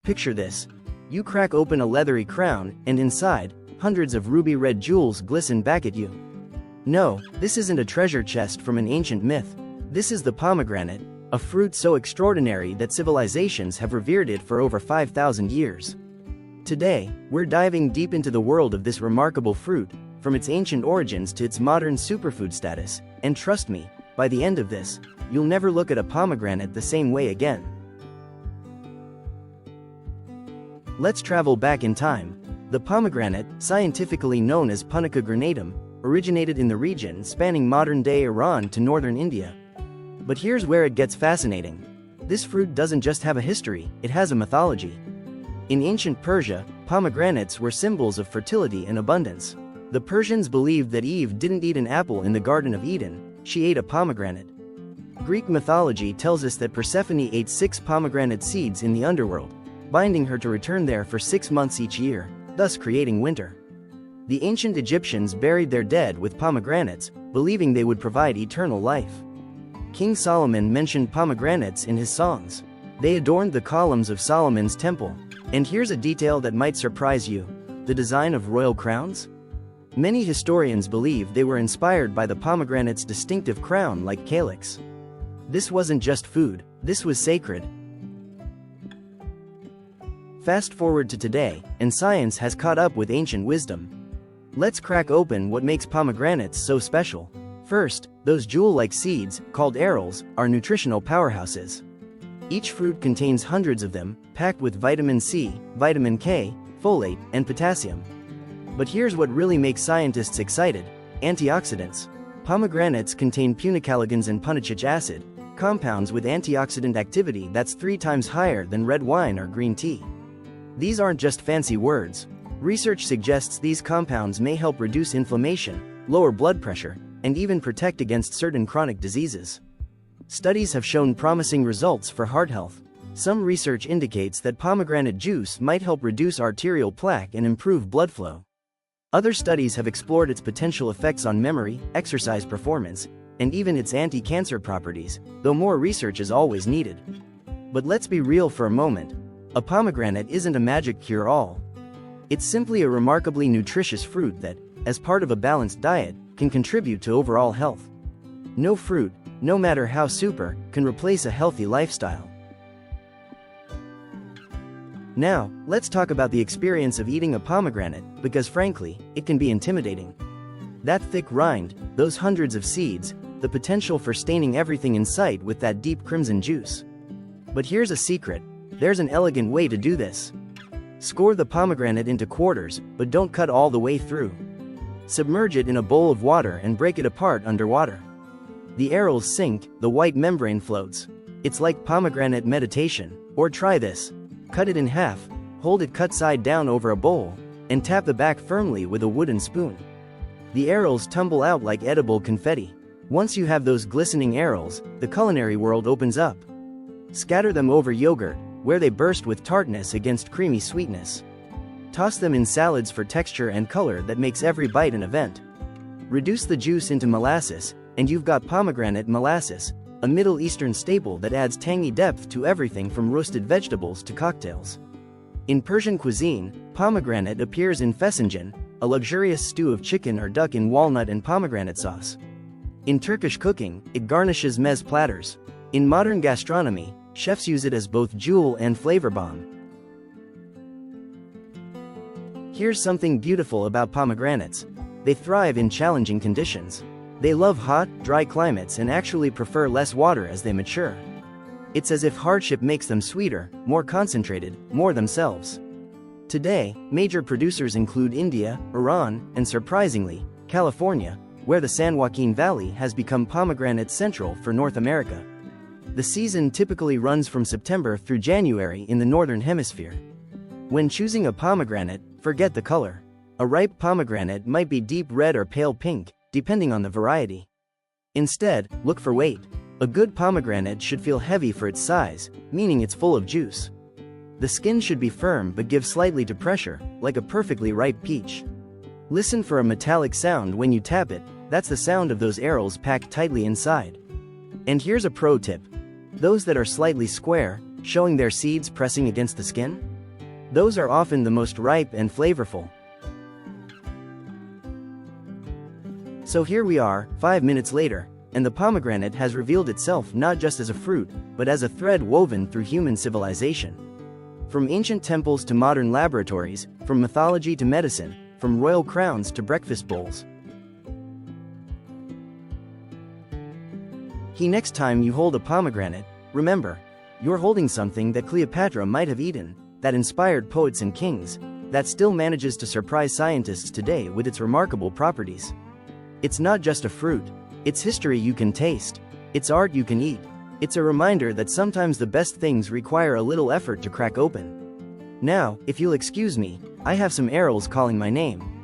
Picture this. You crack open a leathery crown, and inside, hundreds of ruby-red jewels glisten back at you. No, this isn't a treasure chest from an ancient myth. This is the pomegranate, a fruit so extraordinary that civilizations have revered it for over 5,000 years. Today, we're diving deep into the world of this remarkable fruit, from its ancient origins to its modern superfood status, and trust me, by the end of this, you'll never look at a pomegranate the same way again. Let's travel back in time. The pomegranate, scientifically known as Punica granatum, originated in the region spanning modern-day Iran to northern India. But here's where it gets fascinating. This fruit doesn't just have a history, it has a mythology. In ancient Persia, pomegranates were symbols of fertility and abundance. The Persians believed that Eve didn't eat an apple in the Garden of Eden, she ate a pomegranate. Greek mythology tells us that Persephone ate 6 pomegranate seeds in the underworld, binding her to return there for 6 months each year, thus creating winter. The ancient Egyptians buried their dead with pomegranates, believing they would provide eternal life. King Solomon mentioned pomegranates in his songs. They adorned the columns of Solomon's temple. And here's a detail that might surprise you: the design of royal crowns? Many historians believe they were inspired by the pomegranate's distinctive crown-like calyx. This wasn't just food, this was sacred. Fast forward to today, and science has caught up with ancient wisdom. Let's crack open what makes pomegranates so special. First, those jewel-like seeds, called arils, are nutritional powerhouses. Each fruit contains hundreds of them, packed with vitamin C, vitamin K, folate, and potassium. But here's what really makes scientists excited: antioxidants. Pomegranates contain punicalagins and punicic acid, compounds with antioxidant activity that's 3 times higher than red wine or green tea. These aren't just fancy words. Research suggests these compounds may help reduce inflammation, lower blood pressure, and even protect against certain chronic diseases. Studies have shown promising results for heart health. Some research indicates that pomegranate juice might help reduce arterial plaque and improve blood flow. Other studies have explored its potential effects on memory, exercise performance, and even its anti-cancer properties, though more research is always needed. But let's be real for a moment. A pomegranate isn't a magic cure-all. It's simply a remarkably nutritious fruit that, as part of a balanced diet, can contribute to overall health. No fruit, no matter how super, can replace a healthy lifestyle. Now, let's talk about the experience of eating a pomegranate, because frankly, it can be intimidating. That thick rind, those hundreds of seeds, the potential for staining everything in sight with that deep crimson juice. But here's a secret: there's an elegant way to do this. Score the pomegranate into quarters, but don't cut all the way through. Submerge it in a bowl of water and break it apart underwater. The arils sink, the white membrane floats. It's like pomegranate meditation. Or try this. Cut it in half, hold it cut side down over a bowl, and tap the back firmly with a wooden spoon. The arils tumble out like edible confetti. Once you have those glistening arils, the culinary world opens up. Scatter them over yogurt, where they burst with tartness against creamy sweetness. Toss them in salads for texture and color that makes every bite an event. Reduce the juice into molasses, and you've got pomegranate molasses, a Middle Eastern staple that adds tangy depth to everything from roasted vegetables to cocktails. In Persian cuisine, pomegranate appears in fesenjan, a luxurious stew of chicken or duck in walnut and pomegranate sauce. In Turkish cooking, it garnishes meze platters. In modern gastronomy, chefs use it as both jewel and flavor bomb. Here's something beautiful about pomegranates: they thrive in challenging conditions. They love hot, dry climates and actually prefer less water as they mature. It's as if hardship makes them sweeter, more concentrated, more themselves. Today, major producers include India, Iran, and surprisingly, California, where the San Joaquin Valley has become pomegranate central for North America. The season typically runs from September through January in the Northern Hemisphere. When choosing a pomegranate, forget the color. A ripe pomegranate might be deep red or pale pink, depending on the variety. Instead, look for weight. A good pomegranate should feel heavy for its size, meaning it's full of juice. The skin should be firm but give slightly to pressure, like a perfectly ripe peach. Listen for a metallic sound when you tap it. That's the sound of those arils packed tightly inside. And here's a pro tip. Those that are slightly square, showing their seeds pressing against the skin? Those are often the most ripe and flavorful. So here we are, 5 minutes later, and the pomegranate has revealed itself not just as a fruit, but as a thread woven through human civilization. From ancient temples to modern laboratories, from mythology to medicine, from royal crowns to breakfast bowls. Next time you hold a pomegranate, remember, you're holding something that Cleopatra might have eaten, that inspired poets and kings, that still manages to surprise scientists today with its remarkable properties. It's not just a fruit, it's history you can taste, it's art you can eat, it's a reminder that sometimes the best things require a little effort to crack open. Now, if you'll excuse me, I have some arrows calling my name.